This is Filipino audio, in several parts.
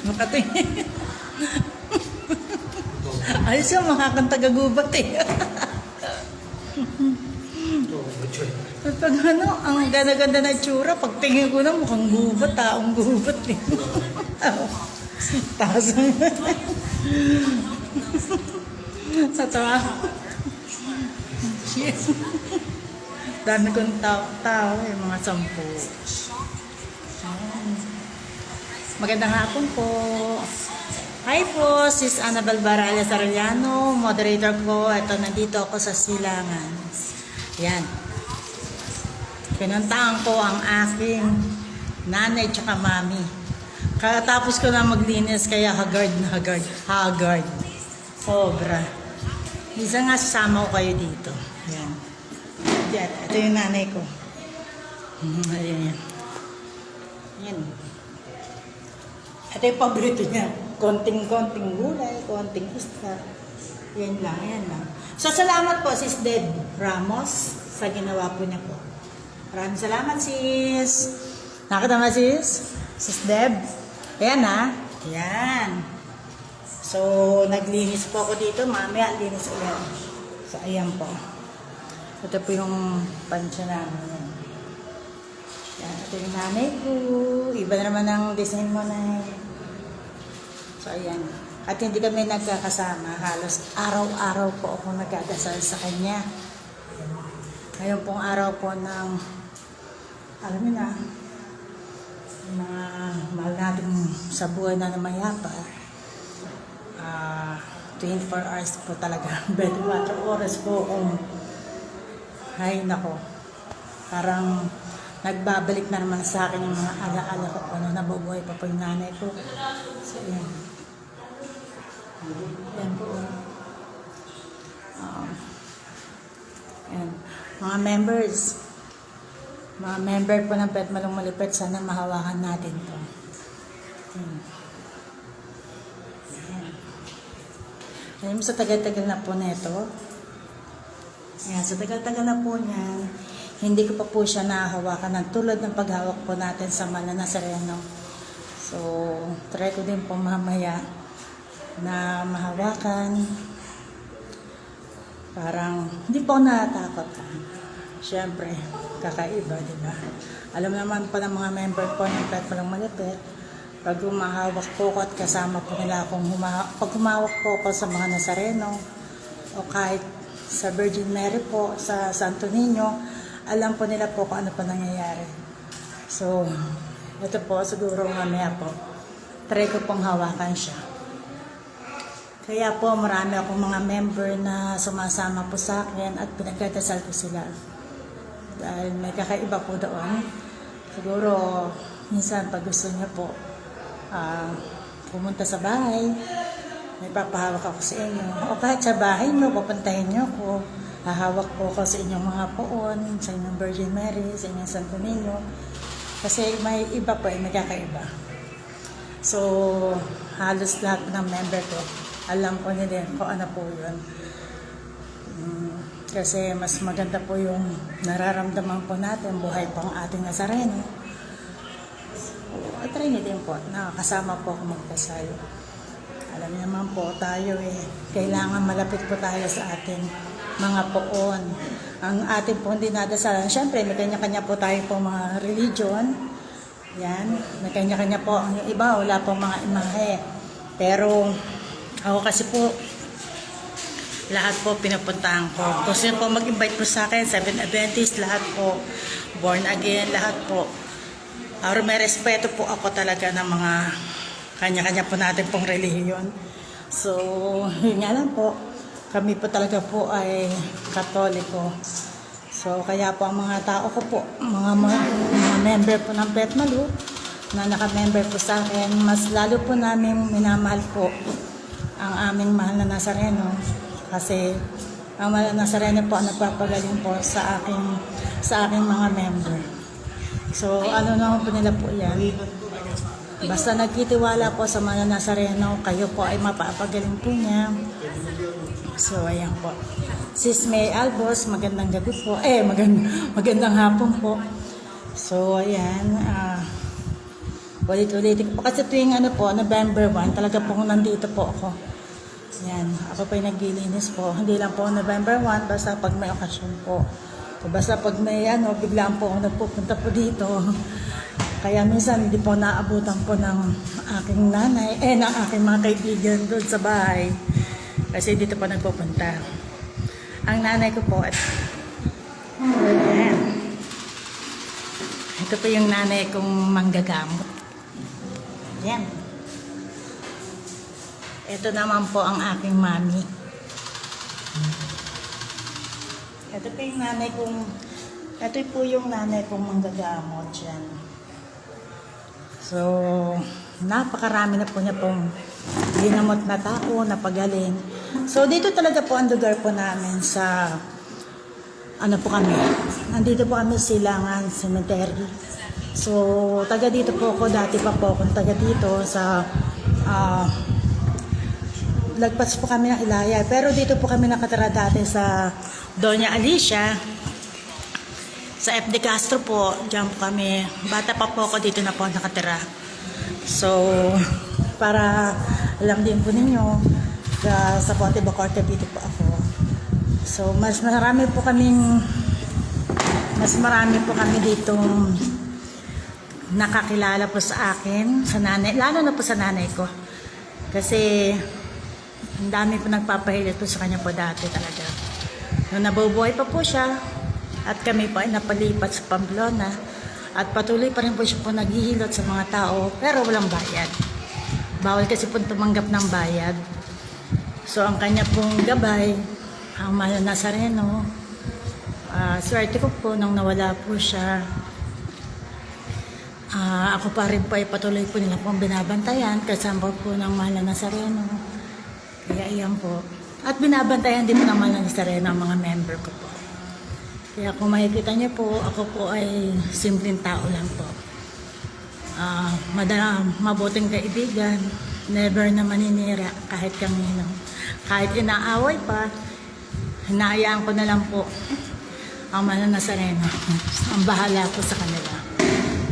Makatingin. Ayos siya, makakanta gagubat eh. Pag ano, ang ganda-ganda na tsura, pag tingin ko na mukhang gubat, taong gubat eh. Taas sa tawa. Dami kong tao eh, mga 10. Magandang hapon po. Hi po, Sis Annabel Barales Arellano, moderator ko. Ito, nandito ako sa Silangan. Yan. Pinuntahan ko ang aking nanay tsaka mami. Katapos ko na maglinis, kaya haggard na haggard. Haggard. Sobra. Isa nga sasama ko kayo dito. Yan. Yan. Ito yung nanay ko. Ayan yan. Yan. Ito yung paborito niya. Konting-konting gulay, konting isda. Yan lang, yan lang. So, salamat po, Sis Deb Ramos, sa ginawa po niya po. Maraming salamat, sis. Nakita mo, sis? Sis Deb? Ayan, ha? Yan. So, naglinis po ako dito. Mamaya, linis ulit. So, ayan po. Ito po yung pansya namin. Yan. Ito yung nanay ko. Iba naman ang design mo na. So, ayan. At hindi kami nagkakasama. Halos araw-araw po ako nagkakasal sa kanya. Ngayon pong araw po ng, alam mo na, mga mahal natin sa buhay na namayapa. 24 hours po talaga. 24 oras po kung, ay nako, parang nagbabalik na naman sa akin yung mga alaala ko kung ano, nabubuhay pa po yung nanay ko. So, yan. Yan po. Yan. Mga members, mga member po ng Pet Malong Malupit, sana mahawakan natin to. Yan. Yan. Yan. Sa tagal-tagal na po nito. Yan. Sa tagal-tagal na po niyan, hindi ko pa po siya nahahawakan ng tulad ng paghawak po natin sa Mana Nazareno. So, try ko din po mamaya na mahawakan. Parang, hindi po natatakot. Siyempre, kakaiba, di ba? Alam naman po ng mga member po ng Pet Malong Malupit, pag humahawak po ko at kasama po nila akong pag humawak po ko sa mga Nazareno, o kahit sa Virgin Mary po, sa Santo Niño, alam po nila po kung ano po nangyayari. So, ito po, siguro mamaya po, try ko pong hawakan siya. Kaya po, marami akong mga member na sumasama po sa akin at pinagdadasal ko sila. Dahil may kakaiba po doon. Siguro, minsan pag gusto niya po, pumunta sa bahay, may papahawak ako sa inyo. O kahit sa bahay niyo, pupuntahin niyo ako. Hahawak po ako sa inyong mga poon, sa inyong Virgin Mary, sa inyong Santo Niño. Kasi may iba po, may kakaiba. So, halos lahat ng member ko, alam ko nila kung ano po yun. Kasi mas maganda po yung nararamdaman po natin, buhay po ang ating Nazareno. So, try niyo din po, nakakasama po ako magdasal. Alam niyo naman po tayo kailangan malapit po tayo sa ating mga poon. Ang ating po dinadasalan, syempre may kanya-kanya po tayo po mga religion. Yan, may kanya-kanya po. Ang iba, wala po mga imahe. Pero ako kasi po, lahat po pinupuntahan ko. Gusto nyo po mag-invite po sa akin, Seventh Adventist, lahat po, born again, lahat po. May respeto po ako talaga ng mga kanya-kanya po natin pong relihiyon. So, yun nga lang po, kami po talaga po ay Katoliko. So, kaya po ang mga tao ko po, mga member po ng Pet Malu, na naka-member po sa akin, mas lalo po namin minamahal po ang aming mahal na Nazareno. Kasi ang mahal na Nazareno po ang nagpapagaling po sa aking mga member. So, ano naman po nila po yan. Basta nagtitiwala po sa mga Nazareno, kayo po ay mapapagaling po niya. So, ayan po. Sis May Albos, magandang gabi po. Magandang hapon po. So, ayan. Ulit-ulitin po. Kasi tuwing ano po, November 1, talaga po nandito po ako. Yan, ako po yung naglilinis po. Hindi lang po November 1, basta pag may okasyon po. So, basta pag may ano, biglaan po ako nagpupunta po dito. Kaya minsan hindi po naabutan po ng aking nanay, ng aking mga kaibigan doon sa bahay. Kasi dito po nagpupunta. Ang nanay ko po, ayan. Ito po yung nanay kong manggagamot. Yan. Ito naman po ang aking mami. Ito po yung nanay kong, ito po yung nanay kong manggagamot yan. So, napakarami na po niya pong ginamot na tao, napagaling. So, dito talaga po ang lugar po namin sa, ano po kami, nandito po kami Silangan Cemetery. So, taga dito po ako, dati pa po akong taga dito sa, lagpas po kami ng Ilaya. Pero dito po kami nakatira dati sa Doña Alicia, sa FD Castro po, dyan po kami. Bata pa po ako, dito na po nakatira. So, para alam din po ninyo, sa Ponte Bacoor, dito po ako. So, mas marami po kami ditong nakakilala po sa akin, sa nanay, lalo na po sa nanay ko. Kasi, ang dami po nagpapahilit po sa kanya po dati talaga. Nung nabubuhay pa po siya, at kami po ay napalipat sa Pamplona, at patuloy pa rin po siya po naghihilot sa mga tao, pero walang bayad. Bawal kasi po tumanggap ng bayad. So, ang kanya pong gabay, ang Mahal na Nazareno, swerte ko po nung nawala po siya. Ako pa rin po ay patuloy po nila pong binabantayan kasama po ng Mahal na Nazareno. Kaya iyan po. At binabantayan din po ng Mahal na Nazareno ang mga member ko po. Kaya kung makikita niyo po, ako po ay simpleng tao lang po. Mabuting kaibigan, never na maninira kahit kanino. Kahit inaaway pa, hinahayaan ko na lang po ang Mahal na Nazareno. Ang bahala po sa kanila.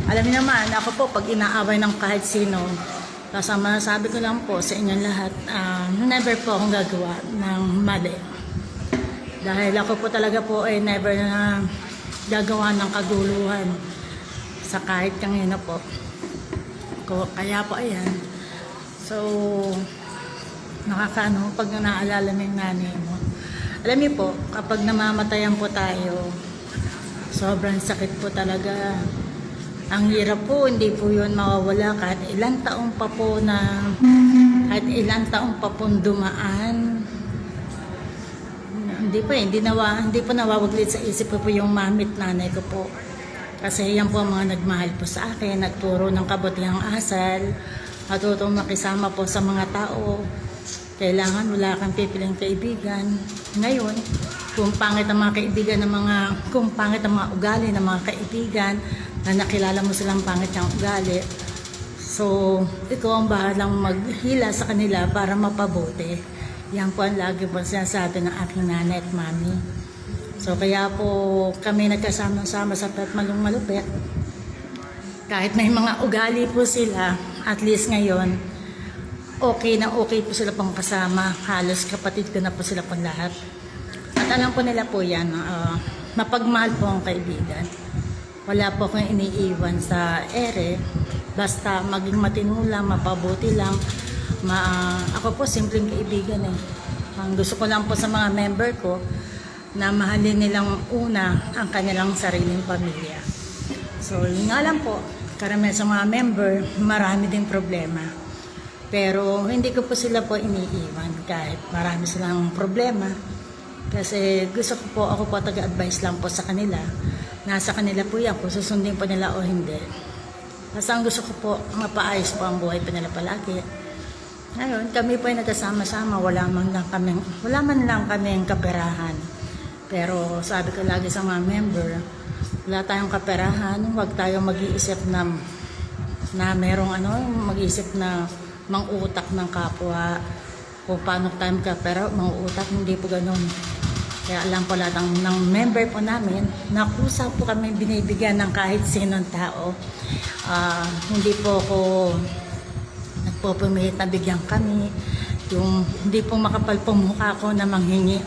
Alam niyo naman, ako po, pag inaaway ng kahit sino, kasama sabi ko lang po sa inyong lahat, never po akong gagawa ng mali. Dahil ako po talaga po ay never na gagawa ng kaguluhan sa kahit kanino po. Kaya po, ayan. So, nakakaano, pag naalala mo yung nanay mo. Alam niyo po, kapag namamatayan po tayo, sobrang sakit po talaga. Ang hirap po, hindi po yun mawawala kahit ilang taong pa po dumaan. Hindi po nawawaglit sa isip ko po yung mamit nanay ko po. Kasi yan po ang mga nagmahal po sa akin, nagturo ng kabutihang asal, matutong makisama po sa mga tao. Kailangan wala kang pipiling kaibigan. Ngayon, kung pangit ang mga kaibigan kung pangit ang mga ugali ng mga kaibigan, na nakilala mo silang pangit yung ugali. So, ikaw ang bahalang maghila sa kanila para mapabuti. Yan po ang lagi po sinasabi ng aking nanay at mami. So, kaya po kami nagkasama-sama sa Petmalong Malupit. Kahit may mga ugali po sila, at least ngayon, okay po sila pang kasama. Halos kapatid ko na po sila pang lahat. At alam po nila po yan, mapagmahal po ang kaibigan. Wala po akong iniiwan sa ere. Basta maging matino lang, mapabuti lang. Ako po, simpleng kaibigan eh. Ang gusto ko lang po sa mga member ko, na mahalin nilang una ang kanilang sariling pamilya. So, yun nga lang po, karamihan sa mga member, marami ding problema. Pero hindi ko po sila po iniiwan kahit marami silang problema. Kasi gusto ko po, ako po taga-advise lang po sa kanila. Nasa kanila po yan, kung susundin po nila o hindi. Basta ang gusto ko po, mapaayos po ang buhay po nila palagi. Ngayon, kami po ay nagkasama-sama, wala man lang kaming kaperahan. Pero sabi ko lagi sa mga member, wala tayong kaperahan, huwag tayong mag-iisip na merong mag-iisip na mang-utak ng kapwa, kung paano tayo magkapera, mang-utak, hindi po ganun. Kaya alam po lahat ng member po namin na kusa po kami binibigyan ng kahit sinong tao. Hindi po ako nagpupumilit na bigyan kami. Yung hindi po makapal po mukha ko na manghingi.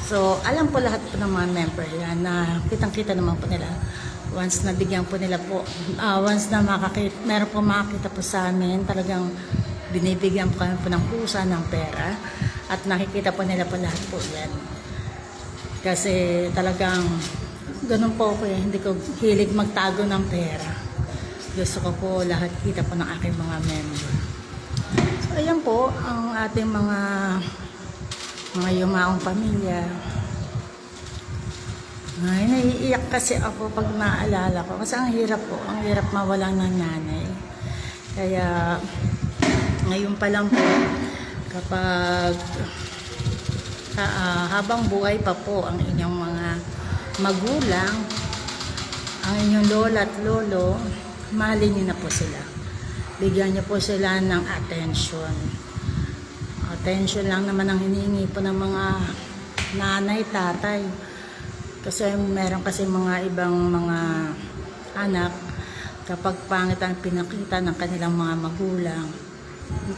So alam po lahat po ng mga member yan na kitang-kita naman po nila. Once na bigyan po nila po, once na meron po makakita po sa amin, talagang binibigyan po kami po ng kusa ng pera. At nakikita po nila po lahat po yan. Kasi talagang ganun po ako eh, hindi ko hilig magtago ng pera. Gusto ko po lahat kita po ng aking mga member. So ayan po ang ating mga yumaong pamilya. Ay, naiiyak kasi ako pag naalala ko. Kasi ang hirap po, ang hirap mawalan ng nanay. Kaya ngayon pa lang po, kapag habang buhay pa po ang inyong mga magulang, ang inyong lola at lolo, mahalin niyo na po sila. Bigyan niyo po sila ng attention. Attention lang naman ang hinihingi po ng mga nanay, tatay. Kasi meron kasi mga ibang mga anak, kapag pangit ang pinakita ng kanilang mga magulang,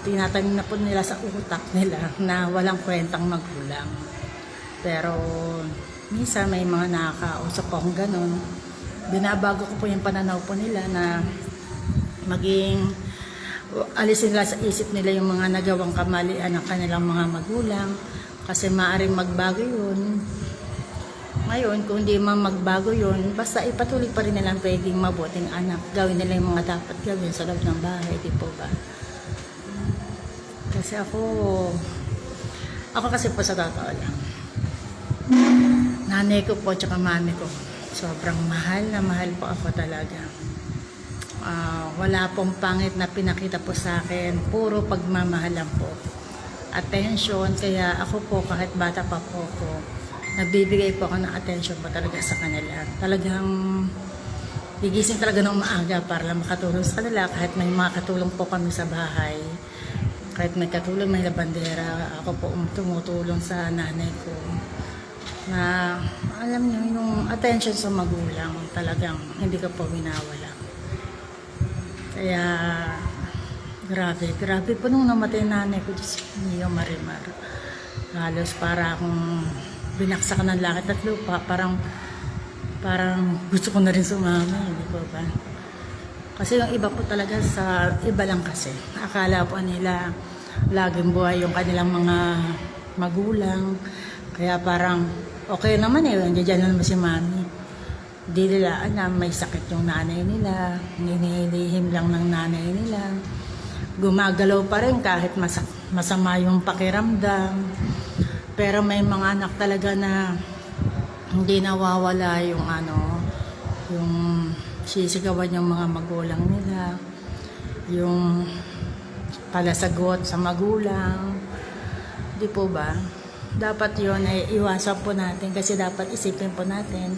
tinatanim na po nila sa utak nila na walang kwentang magulang. Pero minsan may mga nakakausap po akong ganun. Binabago ko po yung pananaw po nila na maging alisin nila sa isip nila yung mga nagawang kamalian ng kanilang mga magulang. Kasi maaaring magbago yun. Ngayon, kung hindi man magbago yun, basta ipatuloy pa rin nilang pwedeng mabuting anak. Gawin nila yung mga dapat gawin sa loob ng bahay, di po ba? Kasi ako kasi po sa totoo lang, nanay ko po tsaka mami ko, sobrang mahal na mahal po ako talaga. Wala pong pangit na pinakita po sa akin, puro pagmamahalan po, attention. Kaya ako po kahit bata pa po ako, nagbibigay po ako ng attention po talaga sa kanila. Talagang gigising talaga ng maaga para lang makatulong sa kanila. Kahit may makatulong po kami sa bahay, kahit may katulong, may labandera, ako po tumutulong sa nanay ko. Na alam niyo, yung attention sa magulang, talagang hindi ko po winawala. Kaya grabe po nung namatay nanay ko, Diyos niyo, Marimar. Halos para akong binaksak ng langit at lupa, parang gusto ko na rin sumama, hindi po ba? Kasi yung iba po talaga sa iba lang kasi. Akala po nila laging buhay yung kanilang mga magulang. Kaya parang okay naman eh, nandiyan naman si mami. Di nila na may sakit yung nanay nila, ninilihim lang ng nanay nila. Gumagalaw pa rin kahit masama yung pakiramdam. Pero may mga anak talaga na hindi nawawala yung yung sisigawan yung mga magulang nila, yung palasagot sa magulang. Di po ba? Dapat yun ay iwasan po natin, kasi dapat isipin po natin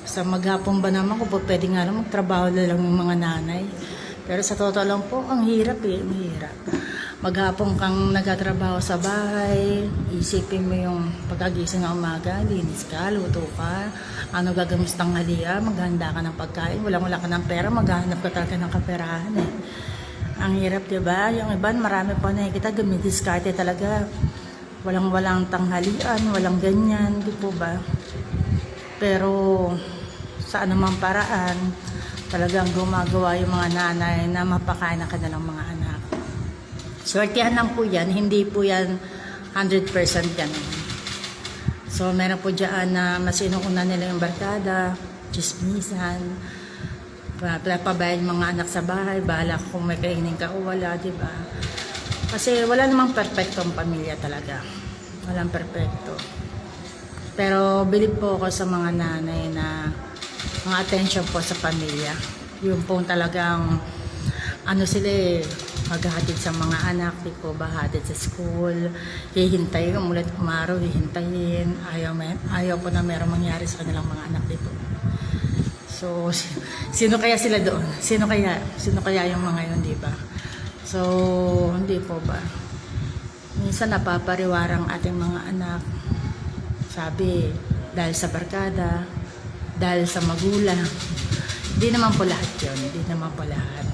sa maghapon ba naman kung po pwede nga lang magtrabaho na lang yung mga nanay. Pero sa totoo lang po, ang hirap eh, ang hirap. Maghapon kang nagtatrabaho sa bahay, isipin mo yung pagkagising ng umaga, linis ka, luto ka, ano gagawin sa tanghalian, maghanda ka ng pagkain, wala ka ng pera, maghahanap ka talaga ng kaperahan eh. Ang hirap, diba? Yung iba, marami pa na kita dumidiskarte talaga. Walang tanghalian, walang ganyan, di po ba? Pero sa anumang paraan, talagang gumagawa yung mga nanay na mapakain ng kanilang mga anak. Swertihan lang po yan, hindi po yan 100% ganun. So meron po dyan na masinuuna nila yung barkada, chismisan, pabayad mga anak sa bahay, bahala kung may kainin ka o wala, di ba? Kasi wala namang perfectong pamilya talaga. Walang perfecto. Pero bilib po ako sa mga nanay na mga attention po sa pamilya. Yung po talagang sila maghahatid sa mga anak, di ko ba, hatid sa school, hihintayin, umulit umaraw, hihintayin, ayaw po na meron mangyari sa kanilang mga anak dito. So, sino kaya sila doon? Sino kaya yung mga yun, di ba? So, hindi po ba? Minsan napapariwarang ating mga anak sa Sabi, dahil sa barkada, dahil sa magulang. Hindi naman po lahat yun. Hindi naman po lahat.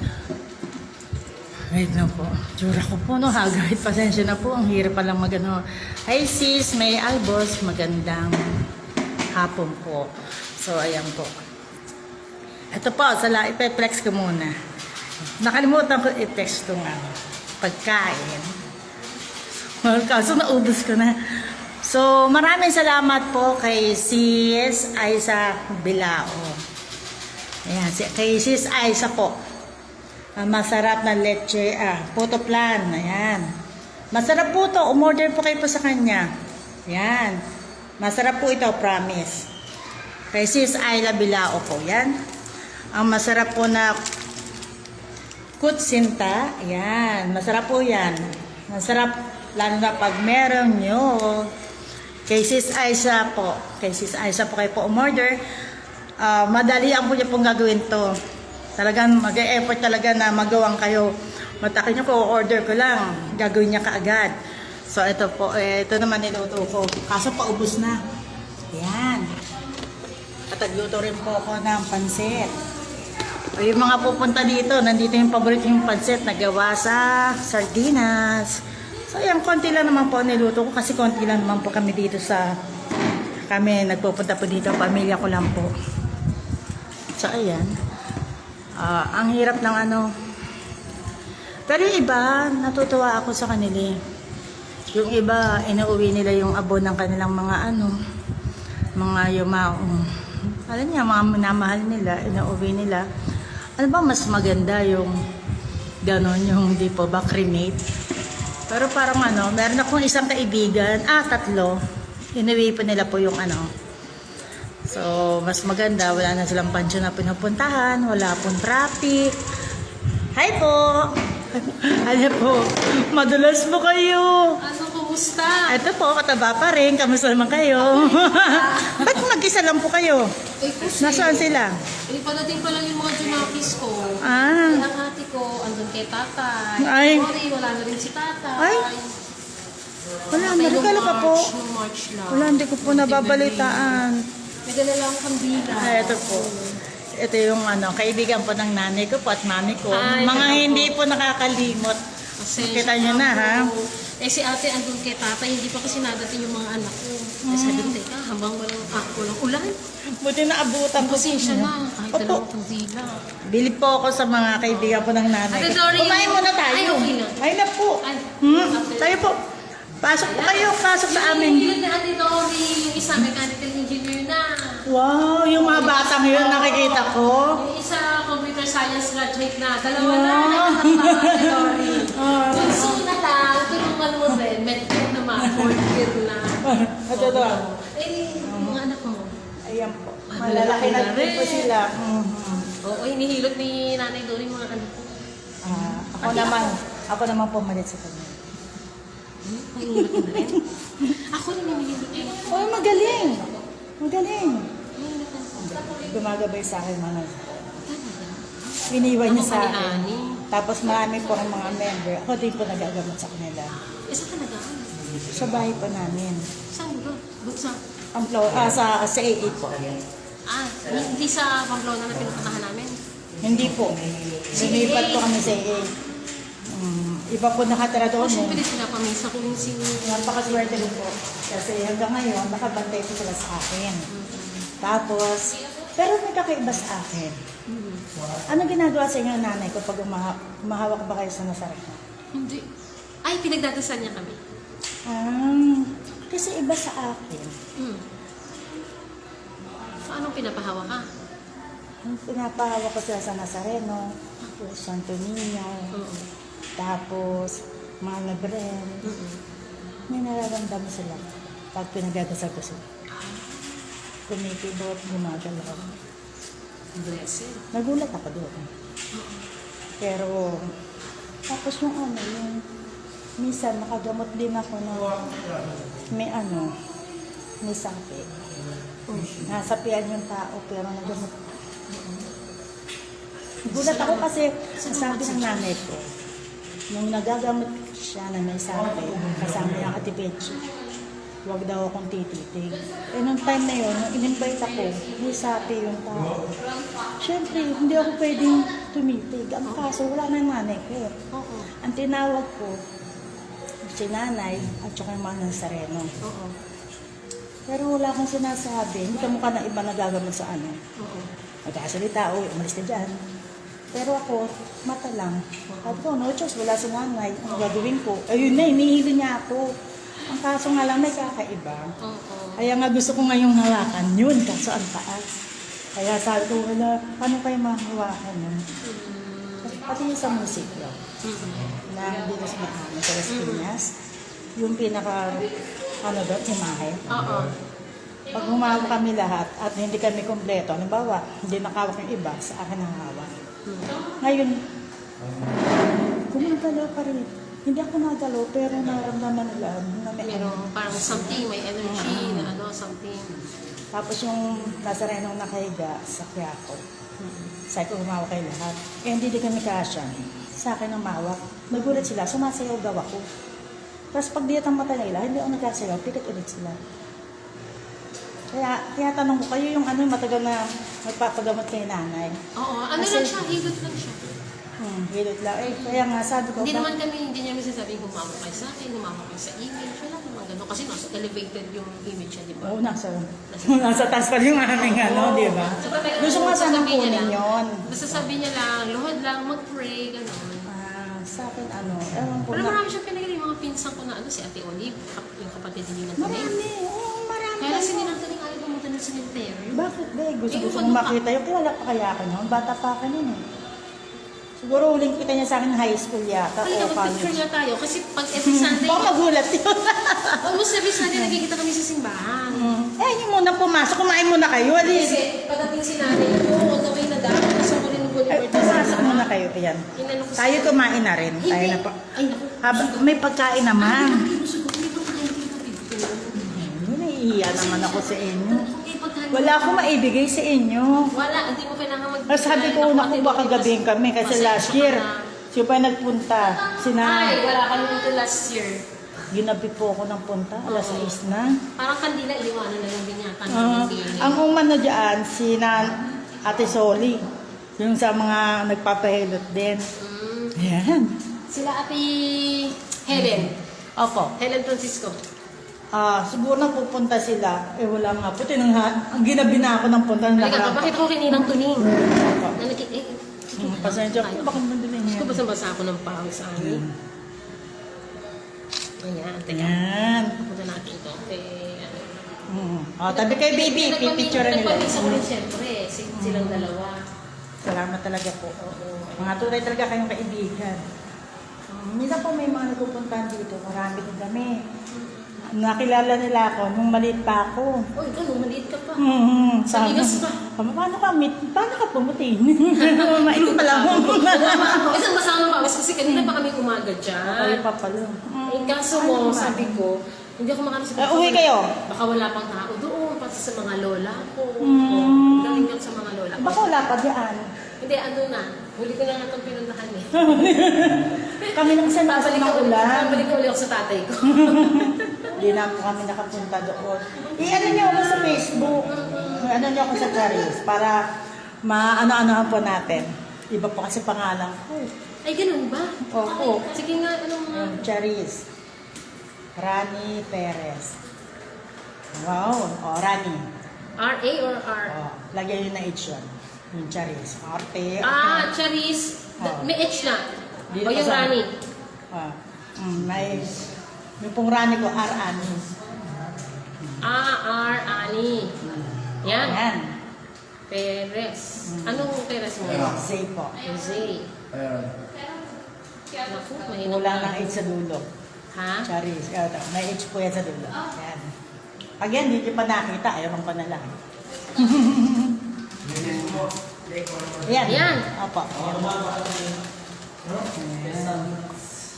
Wait na po. Tsura ko po, no? Hagawit, pasensya na po. Ang hirap palang magano. Hi sis, may albos. Magandang hapon po. So, ayan po. Ito po, ipeplex ko muna. Nakalimutan ko i-text itong pagkain. Kaso naubos ko na. So, maraming salamat po kay Sis Aiza Bilao. Ayan, kay Sis Aiza po. Masarap na leche, puto plan. Ayan. Masarap po to. Umorder po kayo po sa kanya. Ayan. Masarap po ito, promise. Kay Sis Aiza Bilao po. Ayan. Ang masarap po na kutsinta. Ayan. Masarap po yan. Masarap lalo na pag meron nyo. Kay Sis Aiza po. Kay Sis Aiza po kayo po umorder. Madali ang po niya pong gagawin to. Talagang mag-e-effort talaga na magawang kayo. Matakin nyo ko, order ko lang. Gagawin niya kaagad. So ito po, ito naman niluto ko. Kaso paubos na. Ayan. At nagluto rin po ako ng pansit. O yung mga pupunta dito, nandito yung paborito yung pansit na gawa sa sardinas. So ayan, konti lang naman po niluto ko kasi konti lang naman po kami dito sa kami nagpupunta po dito, pamilya ko lang po. So ayan. Ang hirap ng pero yung iba, natutuwa ako sa kanila. Yung iba, inuuwi nila yung abon ng kanilang mga mga yumaong. Alam niya, mga minamahal nila, inuuwi nila. Ano ba mas maganda yung ganon, yung di po ba cremate? Pero parang meron akong isang kaibigan, 3, inuwi pa nila po yung So, mas maganda, wala na silang pansyon na pinupuntahan, wala pong traffic. Hi po! Ano po? Madulas po kayo. Kumusta? Ito po, kataba pa rin. Kamusta naman kayo? Ba't mag-isa lang po kayo? Kasi, Nasaan sila? padating pa lang yung mga junakis ko. Ah. Ang ate ko, andun kay tatay. Ay. Sorry, wala na rin si tatay. Ay. Wala, marikala pa po. Nung March lang. Wala, hindi ko po nababalitaan. May dala lang akong kandila. Ito po. Ito yung kaibigan po ng nanay ko po at mami ko. Ay, Mga po. hindi po nakakalimot. Kita nyo na, ha? Si ate andun kay tatay, hindi pa kasi nadating yung mga anak ko. Sabi ko, teka, habang walang ulan. Buti na abutan ko. Pasensya na, kahit Opo. dalawang kandila. Bilib po ako sa mga kaibigan po ng nanay Ate ko. Dory, Kumain muna tayo. Ay, okay na. Ay na po. Ay, Tayo po. Pasok po kayo. Pasok sa amin. Yung na Ate Dory, yung isa mechanical engineer na. Wow, yung mga batang yun nakikita ko. Yung isa computer science graduate na. Dalawa na, Ate Dory. So na lang, tulungan mo din. Medtech naman, 4th year na. Ito to. Mga anak mo. Ayan po. Malalaki na din po sila. Oo, hinihilot ni Nanay Dory mga anak ko. Ako naman po malit sa kanya. Hinihilot mo na rin? Ako rin hinihilot eh. Oh, magaling. Magaling. Gumagabay sa akin mga. Iniwan niya sa akin. Tapos marami po ang mga member. Ako din po nagagamot sa kanila. Saan ka nagaan? Sa bahay po namin. Saan ba? Sa Sa AA po. hindi sa Pamplona na pinupuntahan namin. Hindi po. Lumipat po kami sa AA. Iba po nakatira doon. Siyempre pinapamisa ko yung Napakaswerte rin po. Kasi hanggang ngayon, nakabantay po sila sa akin. Tapos, pero may kakaiba sa akin. Ano ginagawa sa inyo ng nanay ko pag umahawak ba kayo sa nasarap? Hindi. Ay, pinagdadasal niya kami. Kasi iba sa akin. Paano pinapahawa ka? Pinapahawak ko sila sa Nazareno, Santo Niño, tapos mga Lebren. May nararamdaman sila pag pinagdadasal ko sila. Kumikibot, gumagalaw. Blessed. Nagulat ako doon. Pero, tapos yung minsan nakagamot din ako ng may sapi. Nasapian yung tao pero nagamot. Gulat ako kasi sabi ng nanay ko, nung nagagamot siya na may sapi, kasama yung Ate Pechi. Huwag daw akong tititig. Eh, nung time na yun, nung in-invite ako, may sabi yung tao. Siyempre, hindi ako pwedeng tumitig. Ang kaso, wala na yung nanay ko. Oo. Ang tinawag ko, si nanay at saka yung mga Nazareno. Oo. Pero wala akong sinasabi. Hindi ka mukha ng iba nagagamot sa ano. Oo. Magkakasalita, uy, umalis ka dyan. Pero ako, mata lang. Sabi ko, no choice, wala si nanay. Ang gagawin ko? Ayun na, hinihili niya ako. Ang kaso nga lang, may kakaiba. Oo. Kaya nga gusto ko ngayong hawakan yun, kaso ang taas. Kaya sabi ko, wala, paano kayo mahawakan yun? Pati yung sa musikyo, na dito sa Mahangin, sa Las Piñas, yung pinaka, ano doon, imahe. Oo. Pag humawak kami lahat at hindi kami kompleto, halimbawa, hindi nakawak yung iba, sa akin ang hawak. Ngayon, gumagalaw pa rin. Hindi ako nagalaw, pero naramdaman nila na may Pero parang something, may energy na ano, something. Tapos yung Nazarenong nakahiga sa Quiapo. Sabi ko, humawak kayo lahat. Eh, hindi kami kasya. Sa akin ang mawak. Nagulat sila, sumasayaw daw ako. Tapos pag diyat ang mata nila, hindi ako nagkasayaw, pikit ulit sila. Kaya tanong ko, kayo yung ano, matagal na nagpapagamot kay nanay. Oo, ano lang siya, hilot lang siya. Hilot lang. Eh, kaya nga sabi ko, Hindi naman kami, hindi niya masasabing humawak kayo sa akin, humawak kayo sa image, wala naman gano'n. Kasi nasa elevated yung image niya, di ba? oo, nasa taas pa rin yung aming ano, di ba? So, talagang Gusto ko nga sana sasabihin niya kunin lang. yun. Basta sabihin niya lang, luhod lang, mag-pray, gano'n. Sa akin, ano, ewan ko Pero na. marami siyang pinagaling, mga pinsan ko na ano, si Ate Olive, yung kapatid din ng Tuning. Marami, oo, marami. Kaya si Ninang Tuning ayaw pumunta ng cemetery. Bakit ba? Gusto Eh, ko ano ka? makita yung kilala pa kaya ako noon. Bata pa ako noon eh. Siguro huling kita niya sa akin high school yata Halika, o mag-picture college. niya tayo. Kasi pag every Sunday, Baka magulat yun. almost every Sunday nagkikita kami sa simbahan. Eh, yung muna pumasok. Kumain muna kayo. Alis. Kasi pagdating si nanay ko, all the way na dahil. Gusto ko rin ng good Ay, pumasok muna kayo. Ayan. Inano ko Tayo kumain na rin. Tayo Hindi. na pa. Ay, naku. May pagkain naman. Busog ako. May pagkain dito, dito. Naiiya naman ako sa inyo. May pagkain. Wala akong maibigay sa inyo. Wala, hindi mo kailangan mag- Sabi ko, naku, baka gabihin kami. Kasi last year, siya pa nagpunta. Ay, wala kami dito last year. Ginabi po ako ng punta. Alas 6 na. Parang kandila, iliwanan na lang din yata. Ang umano dyan, si Ate Soli. Yung sa mga nagpapahilot din. Yan. Sila Ate Helen. Opo. Helen Francisco. Siguro na pupunta sila. Eh wala nga po. Ang ginabi na ako ng punta. Halika, bakit ako kininang tuning? Opo. Pasensya ko. Bakit mandali Gusto niya? ko basa-basa ako ng pawis, Ani. Ayan, teka. Yan. Punta natin ito. Tabi kay baby. Pipicture nila. Nagpapisa ko rin siyempre. Silang dalawa. Salamat talaga po. Mga tunay talaga kayong kaibigan. Minsan po may mga nagpupuntahan dito. Marami din kami. Nakilala nila ako nung maliit pa ako. Uy, ganun, maliit ka pa. Sa ligas pa. Paano ka pumuti? Mait pa lang. Isang basa ng pawis kasi kanina pa kami umaga Kayo dyan. pa pala. Eh, kaso mo, sabi ko, hindi ako makakasabi. Uwi kayo? Baka wala pang tao doon, pati sa mga lola ko. Galing lang sa mga lola ko. Baka wala pa diyan. Hindi, ano na. Huli ko na nga itong pinuntahan eh. Kami nang isa nasa maulan. Babalik na ulit ako sa tatay ko. Hindi na po kami nakapunta doon. I-ano niyo ako sa Facebook. Ano niyo ako sa Charis para maano-anohan po natin. Iba po kasi pangalan ko. Ay, ganun ba? Opo. Sige nga, anong mga... Charis. Rani Perez. Wow. Rani. R-A or R? Lagyan yun na H yun. Yung Charis. Arte. Charis. May H na. Dito O yung sa- Rani. May... Yung pong Rani ko, R-Ani. R. Ani. Yan. Yan. Perez. Anong Perez mo? Zay po. Jose. Naku, mahirap. Wala ng H sa dulo. Ha? Charis. May H po yan sa dulo. Yan. Pag yan, hindi pa nakita. Ewan ko na lang. Yan. Yan. Opo. Yan.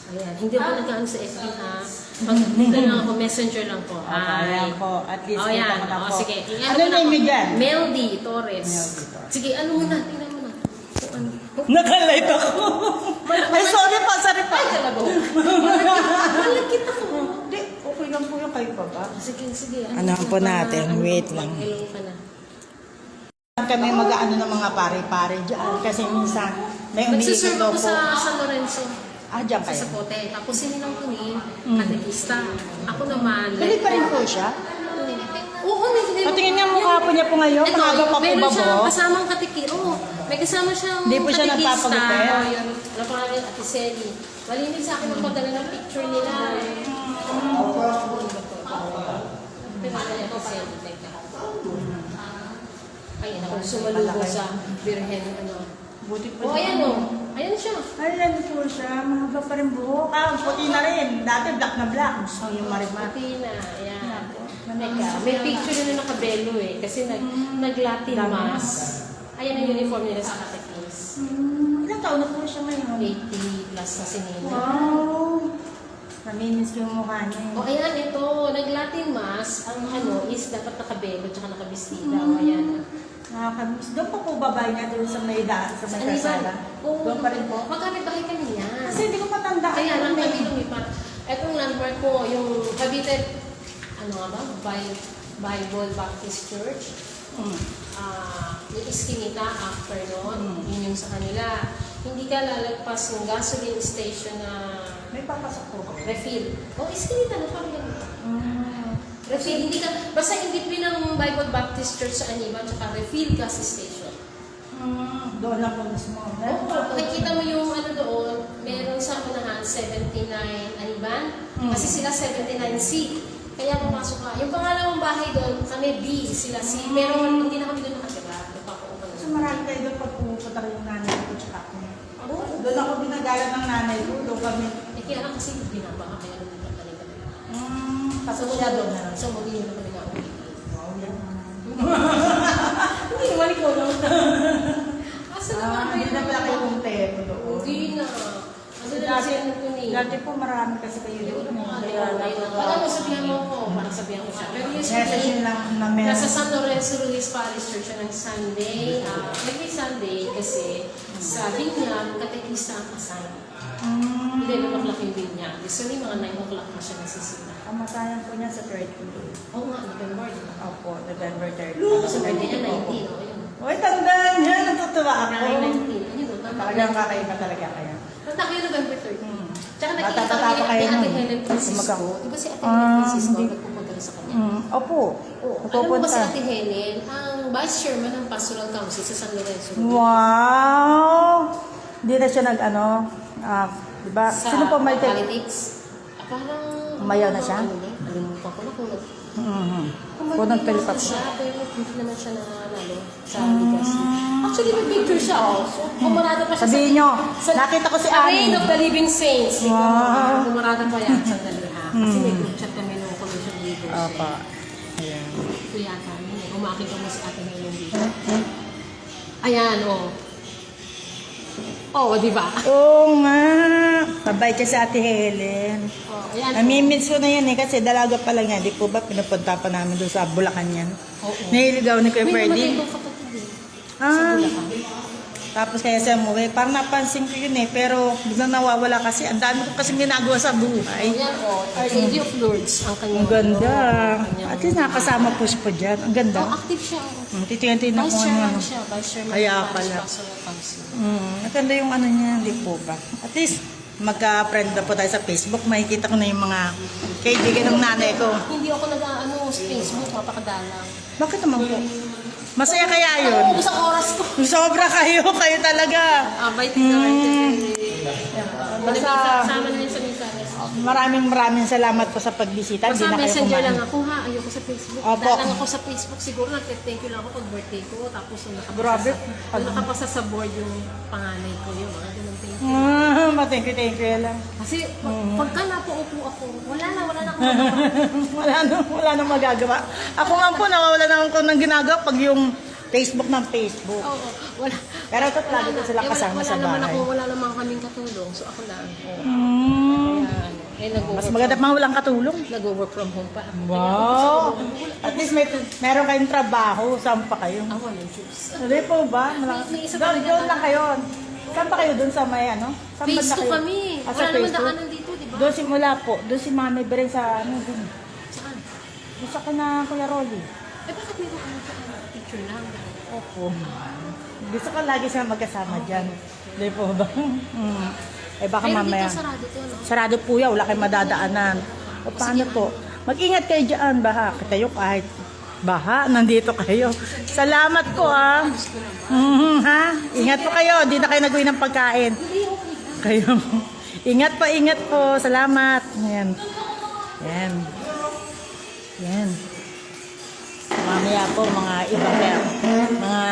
Ayan. Hindi ako nag-ano sa FB ha. Pag dito lang ako, messenger lang po. Ayan po. At least Oh, kita yan. ko na Oh, po. sige. Ano name niyo dyan? Meldy Torres. Meldy Torres. Sige, ano muna? Tingnan mo na. Kung ano. Nakalight ako. Ay, sorry po. Ay, kalabaw. Malagkit ako. Hindi, okay lang po po yung kayo pa ba? Sige, sige. Ano po natin? Wait lang. Hello ka na. Kami mag-ano ng mga pare-pare dyan. Kasi minsan, may Nagsiserve daw ako po. sa San Lorenzo. Dyan Sa kayo. Sapote. Tapos si Ninang Tuning, katekista. Ako naman. Galit pa rin po siya. Oo, may Patingin nga mukha po niya po ngayon. Ito, Mga pa po meron ba siyang po? kasamang katekista. Oo, may kasama siyang Hindi po siya katekista. nagpapagupit? Oo, yun. Napangalan niya, Ate Selly. Malinig sa akin magpadala ng picture nila. Pinala niya Ate Selly. Teka. Ayun, ako sumalubo sa Birhen. Buti po Oh, ayan o. Ayan siya. Ayan po siya. Mahaba pa rin buhok. Puti na rin. Dati black na black. Gusto yung marimar. Pati na. Ayan. Teka, may picture na nakabelo eh. Kasi nag-Latin mass. Ayan ang uniform nila sa catechists. Ilang taon na po siya ngayon? 80 plus na si Nina. Wow! Namimiss ko yung mukha niya. O ayan, ito. Nag-Latin mass. Ang is dapat nakabelo tsaka nakabistida. O ayan. Nakakamiss. Doon pa po babae niya doon sa may daan, sa may kasala. Doon pa rin po. Magkapit-bahay kami niyan. Kasi hindi ko matanda. Kaya lang kami lumipat. Etong landmark ko, yung Cavite, ano nga ba? Bible Baptist Church. Yung Eskinita after noon, yun yung sa kanila. Hindi ka lalagpas yung gasoline station na May papasok po ba? refill. O, Eskinita na parang ganito. Refill, hindi ka, basta in between ng Bible Baptist Church sa Aniban, tsaka refill gas station. Doon lang po mismo. Oo, nakikita mo yung ano doon, meron sa unahan, 79 Aniban, kasi sila 79C. Kaya pumasok ka. Yung pangalawang bahay doon, kami B, sila C. Pero hindi na kami doon nakatira. Nagpapaupan na. So marami kayo doon pag pupunta kayo ng nanay ko tsaka ako. Doon ako binagalan ng nanay ko. Doon kami. Eh kaya lang kasi binabaha, kaya lumipat kami kami. Pasok siya doon na. So magiging na kami na uwi. Wow, yan. Hindi naman ikaw lang. Asa naman Hindi na pala kayo kung tempo doon. Hindi na. Ano na lang siya nito ni? Dati po marami kasi kayo doon. Wala mo sabihan mo ako, parang sabihan ko siya. Pero Message usually, yun lang na meron. nasa San Lorenzo Ruiz Parish Church siya ng Sunday. Every Sunday kasi sa Binyag, katekista ang kasama. 11 o'clock yung Binyag. So yung mga 9 o'clock na siya nasisita. Kamatayan po niya sa 30. Oo nga, November, di ba? Opo, November 30. Tapos sa birthday niya, 19. O yun. Uy, tandaan niya. Natutuwa ako. 19. Ayun, o, tama. Talagang kakaiba talaga kayo. Tanda kayo November 30. Tsaka nakikita Bata-bata kami pa kayo ni Ate nun. Helen Francisco. Kumagka- Di ba si Ate Helen Francisco hindi. nagpupunta rin sa kanya? Opo. Oo. Alam mo ba si Ate Helen, ang vice chairman ng Pastoral Council sa San Lorenzo. Wow! Hindi na siya di ba? Sa Sino po may politics. Parang... Umayaw na siya? Alimutan ko na kung Kung nagpalipat siya, pero hindi naman siya nanalo sa legacy. Actually, may picture siya, oh. So, pumarada pa siya Sabihin nyo, nakita ko si sa Reign Annie. of the Living Saints. Wow. Pumarada pa yan sa dali, ha? Kasi may group chat kami ng Commission Leaders. Opo. Ayan. Ito yata, umakita mo si Ate Helen dito. Ayan, oh. Oh, di ba? Oo nga. Mabait siya sa Ate Helen. Oh, ayan. Namimiss ko na yan kasi dalaga pa lang yan. Di po ba pinupunta pa namin doon sa Bulacan yan? Oo. Nahiligaw ni Kuya May namatay Ferdy. kong kapatid eh. Sa Ah, Bulacan. tapos kaya siya umuwi. Parang napansin ko yun pero biglang nawawala kasi. Ang dami ko kasi ginagawa sa buhay. Ayan, oh. Our Lady of Lourdes, ang kanyang... Ang ganda. ang kanyang- At least nakasama po siya po dyan. Ang ganda. Oh, active siya. Titiyan na Vice kung chairman ano. siya. Vice chairman Kaya ng Parish pala. Pastoral Council. Maganda yung ano niya, di po ba? At least, magka-friend na po tayo sa Facebook. Makikita ko na yung mga kaibigan ng nanay ko. Hindi ako nag-ano sa Facebook, mapakadalang. Bakit naman po? Masaya kaya yun? Oo, isang oras ko. Sobra kayo talaga. Bye, Tita Martin. Basta, Kasama na yun sa Misares. maraming salamat po sa pagbisita. Hindi Basta na kayo messenger lang kumain. ako ha, ayoko sa Facebook. Opo. Dahil lang ako sa Facebook, siguro nag-thank you lang ako pag birthday ko. Tapos yung Grabe. nakapasa sa board yung panganay ko, yung mga ganun thank you. Thank you lang. Kasi pagka napaupo ako, wala na ako. wala na magagawa. Ako nga po, nawawala na ako ng ginagawa pag yung Facebook ng Facebook. Oo, wala. Pero ito lagi ko sila kasama sa bahay. Wala naman kaming katulong, so ako lang. Mas maganda pang walang katulong. Nag-work from home pa. Wow! At least meron kayong trabaho. Saan pa kayo? Ako ng juice. Hindi po ba? May isa pa Doon lang kayo. Saan pa kayo? Doon sa may ano? Saan Phase banda 2 kayo? kami. Sa Wala naman phase two? daanan dito, di ba? Doon simula po. Doon si Mami Beren sa ano din. Gusto ko na Kuya Rolly. Eh, bakit may picture lang? Opo. Gusto ko lagi siya magkasama dyan. Di po ba? Eh baka Pero mamaya. dito sarado to, no? Sarado po yan, wala kayong madadaanan. O paano po? Mag-ingat kayo dyan, baha. Kayo kahit baha, nandito kayo. Salamat po ha. Ha? Ingat po kayo, di na kayo nag-uwi ng pagkain. Kayo. Ingat po. Salamat. Yan. Yan. Yan. Mamaya po, mga ibang mga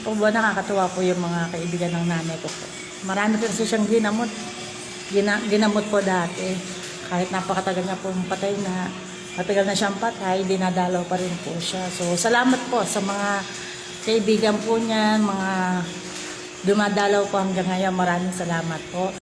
po ba nakakatuwa po yung mga kaibigan ng nanay ko po. Marami po kasi siyang ginamot. Ginamot po dati. Kahit napakatagal niya po patay na, matagal na siyang patay, dinadalaw pa rin po siya. So, salamat po sa mga kaibigan po niyan, mga dumadalaw po hanggang ngayon. Maraming salamat po.